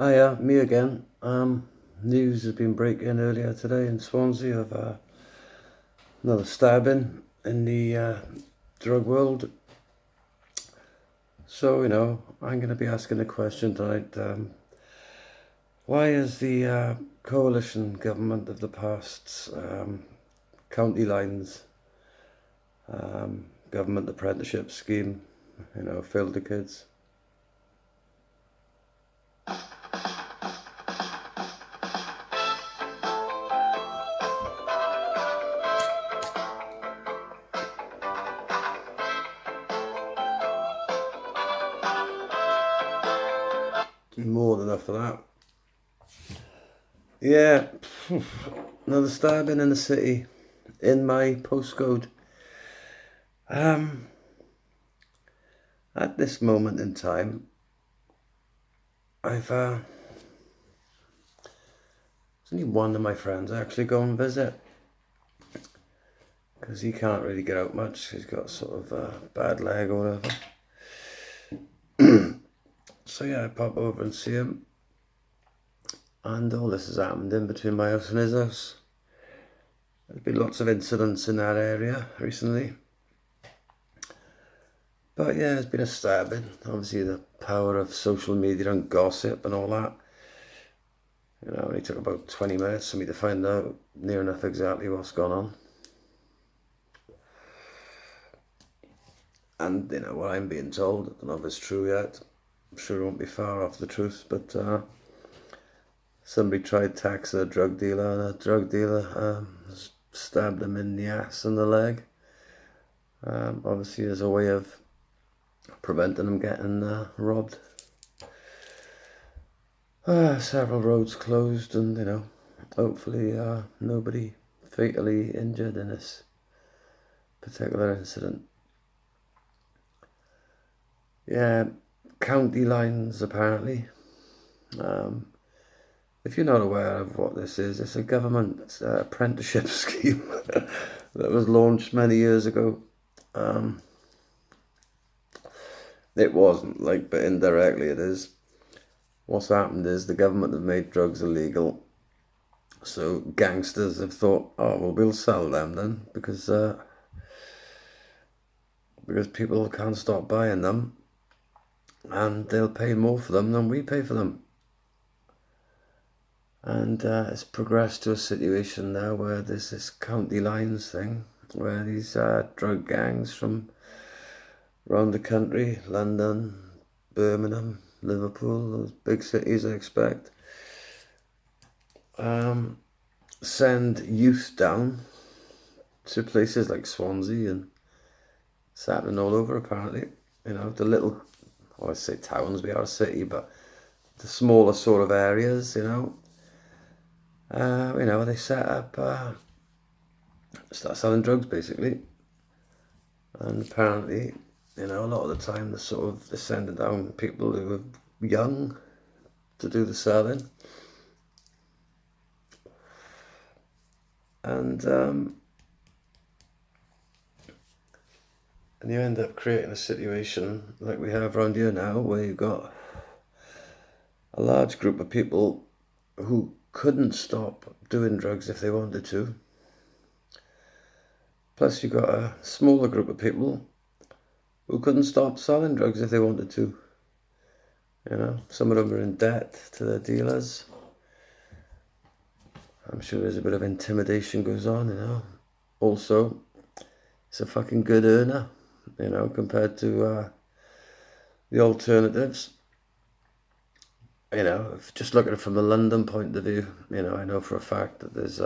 Hiya, me again. News has been breaking earlier today in Swansea of another stabbing in the drug world. So, I'm going to be asking the question tonight. Why is the coalition government of the past county lines government apprenticeship scheme, failed the kids? More than enough for that. Yeah, another stabbing in the city, in my postcode. At this moment in time, I've there's only one of my friends I actually go and visit, because he can't really get out much. He's got sort of a bad leg or whatever. So yeah, I pop over and see him, and all this has happened in between my house and his house. There's been lots of incidents in that area recently. But yeah, there's been a stabbing. Obviously the power of social media and gossip and all that. It only took about 20 minutes for me to find out near enough exactly what's gone on. And what I'm being told, I don't know if it's true yet. I'm sure it won't be far off the truth, but somebody tried taxing a drug dealer, and a drug dealer stabbed him in the ass and the leg. Obviously as a way of preventing him getting robbed. Several roads closed, and hopefully nobody fatally injured in this particular incident. Yeah, county lines apparently. If you're not aware of what this is, it's a government apprenticeship scheme that was launched many years ago. It wasn't, but indirectly it is. What's happened is the government have made drugs illegal. So gangsters have thought, oh, well, we'll sell them then, because people can't stop buying them, and they'll pay more for them than we pay for them. And it's progressed to a situation now where there's this county lines thing, where these drug gangs from around the country, London, Birmingham, Liverpool, those big cities I expect, send youth down to places like Swansea, and it's happening all over apparently. The little, I say towns, we are a city, but the smaller sort of areas, they set up, start selling drugs basically. And apparently, a lot of the time they're sending down people who are young to do the selling. And you end up creating a situation like we have around here now, where you've got a large group of people who couldn't stop doing drugs if they wanted to. Plus you've got a smaller group of people who couldn't stop selling drugs if they wanted to. Some of them are in debt to their dealers. I'm sure there's a bit of intimidation goes on, Also, it's a fucking good earner, compared to the alternatives. Just looking at it from the London point of view, I know for a fact that there's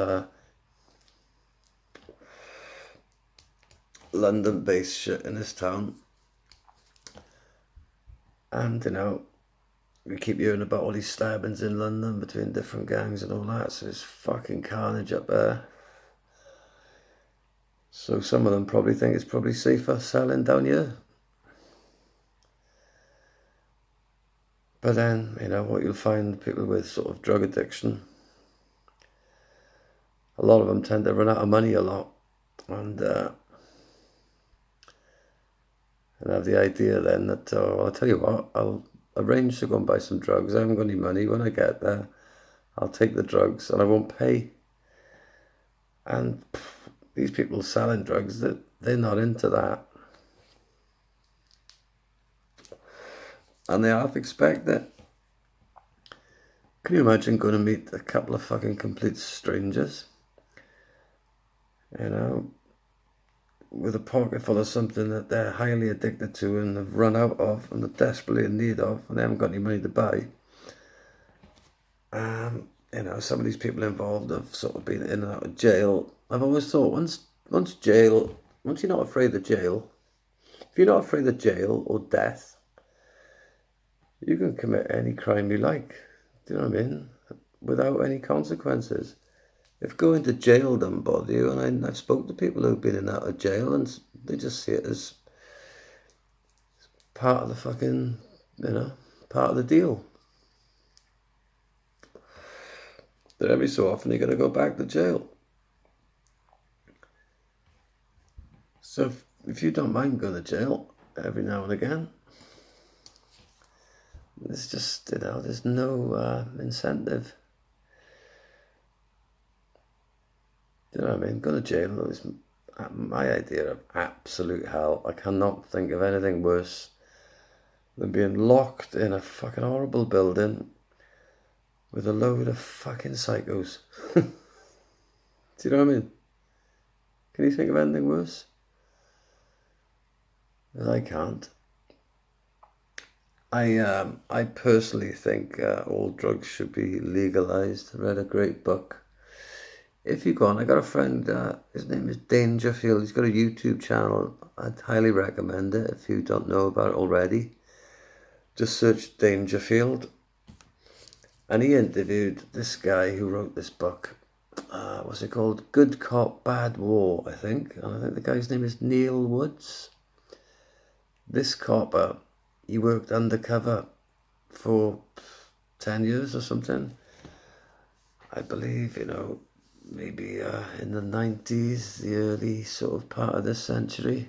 London-based shit in this town. And, we keep hearing about all these stabbings in London between different gangs and all that, so it's fucking carnage up there. So some of them probably think it's probably safer selling down here. But then, what you'll find, people with sort of drug addiction, a lot of them tend to run out of money a lot, and have the idea then that, I'll tell you what, I'll arrange to go and buy some drugs. I haven't got any money. When I get there, I'll take the drugs and I won't pay. And these people selling drugs, they're not into that. And they half expect it. Can you imagine going to meet a couple of fucking complete strangers? You know, with a pocket full of something that they're highly addicted to and have run out of and they're desperately in need of and they haven't got any money to buy. You know, some of these people involved have sort of been in and out of jail. I've always thought once you're not afraid of jail, if you're not afraid of jail or death, you can commit any crime you like. Do you know what I mean? Without any consequences. If going to jail doesn't bother you, and I've spoken to people who've been in and out of jail and they just see it as part of the fucking, part of the deal. That every so often you're going to go back to jail. So if you don't mind going to jail every now and again, there's just, there's no incentive. You know what I mean? Going to jail is my idea of absolute hell. I cannot think of anything worse than being locked in a fucking horrible building with a load of fucking psychos. Do you know what I mean? Can you think of anything worse? Well, I can't. I personally think all drugs should be legalised. I read a great book. If you go on, I got a friend, his name is Dangerfield. He's got a YouTube channel. I'd highly recommend it if you don't know about it already. Just search Dangerfield. And he interviewed this guy who wrote this book. What's it called? Good Cop, Bad War, I think. And I think the guy's name is Neil Woods. This copper, he worked undercover for 10 years or something. I believe, maybe in the 90s, the early sort of part of this century.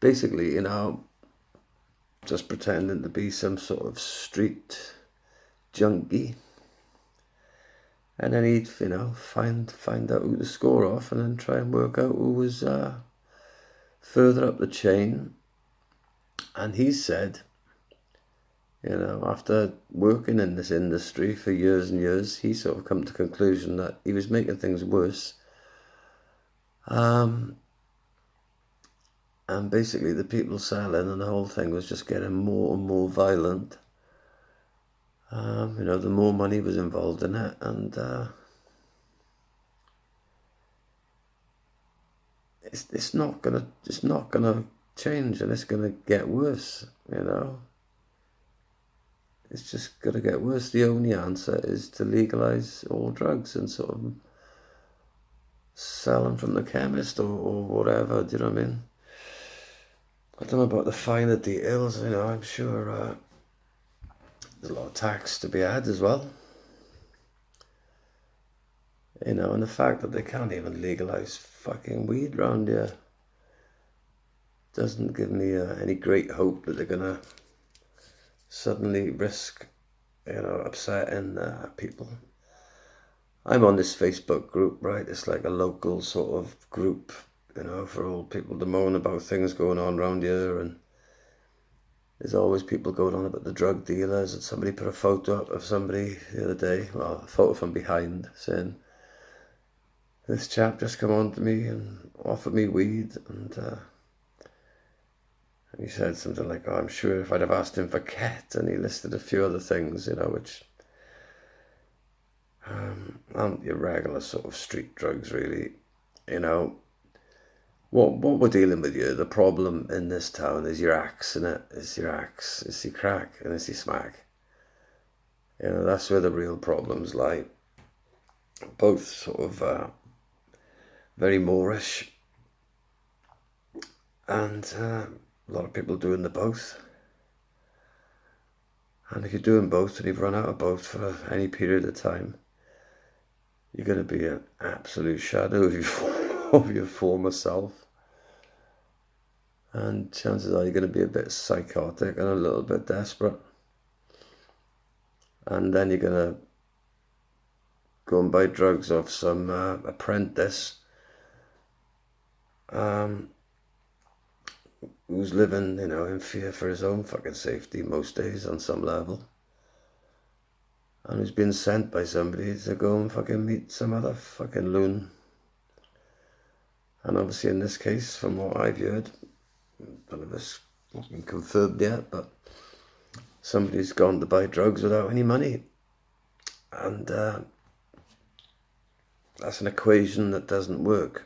Basically, just pretending to be some sort of street junkie. And then he'd, find out who to score off and then try and work out who was further up the chain. And he said, after working in this industry for years and years, he sort of come to the conclusion that he was making things worse. And basically the people selling and the whole thing was just getting more and more violent. The more money was involved in it, and it's not gonna change, and it's gonna get worse. It's just gonna get worse. The only answer is to legalise all drugs and sort of sell them from the chemist or whatever. Do you know what I mean? I don't know about the finer details. I'm sure there's a lot of tax to be had as well. And the fact that they can't even legalise fucking weed round here doesn't give me any great hope that they're gonna suddenly risk, upsetting people. I'm on this Facebook group, right? It's like a local sort of group, for all people to moan about things going on around here, and there's always people going on about the drug dealers, and somebody put a photo up of somebody the other day, a photo from behind, saying, this chap just come on to me and offered me weed, and he said something like, I'm sure if I'd have asked him for ket, and he listed a few other things, which aren't your regular sort of street drugs, really. What we're dealing with here, the problem in this town is your axe, innit? It's your axe, it's your crack, and it's your smack. That's where the real problems lie. Both sort of very Moorish, and a lot of people doing the both. And if you're doing both and you've run out of both for any period of time, you're going to be an absolute shadow of your former self. And chances are you're going to be a bit psychotic and a little bit desperate. And then you're going to go and buy drugs off some apprentice who's living, in fear for his own fucking safety most days on some level. And who's been sent by somebody to go and fucking meet some other fucking loon. And obviously in this case, from what I've heard, none of this fucking confirmed yet, but somebody's gone to buy drugs without any money. And that's an equation that doesn't work.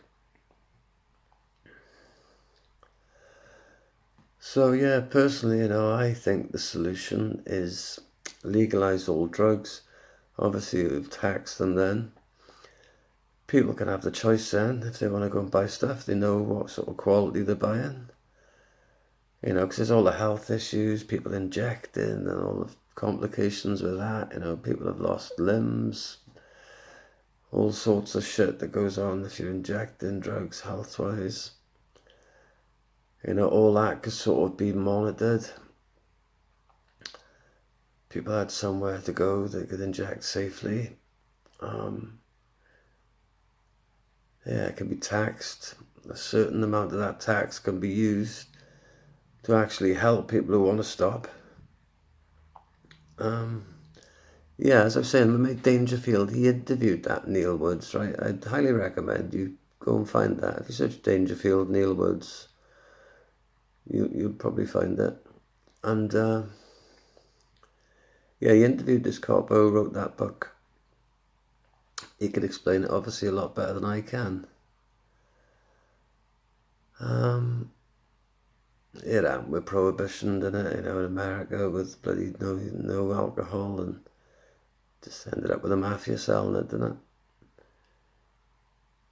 So yeah, personally, I think the solution is legalise all drugs. Obviously, we'll tax them then. People can have the choice then, if they want to go and buy stuff, they know what sort of quality they're buying. Because there's all the health issues, people injecting and all the complications with that. People have lost limbs, all sorts of shit that goes on if you're injecting drugs health-wise. All that could sort of be monitored. People had somewhere to go they could inject safely. It can be taxed. A certain amount of that tax can be used to actually help people who want to stop. As I was saying, my mate Dangerfield, he interviewed that Neil Woods, right? I'd highly recommend you go and find that. If you search Dangerfield, Neil Woods, you'll probably find it. And he interviewed this cop who wrote that book. He could explain it obviously a lot better than I can. With prohibition, didn't it? In America with bloody no alcohol, and just ended up with a mafia selling it, didn't it?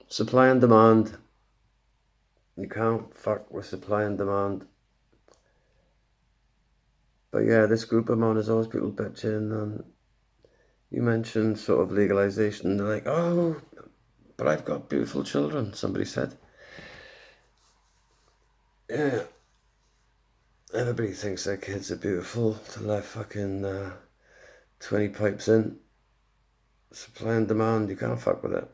Supply and demand. You can't fuck with supply and demand. But yeah, this group of mine is always people bitching, and you mentioned sort of legalization. They're like, oh, but I've got beautiful children, somebody said. Yeah. Everybody thinks their kids are beautiful till they're fucking 20 pipes in. Supply and demand, you can't fuck with it.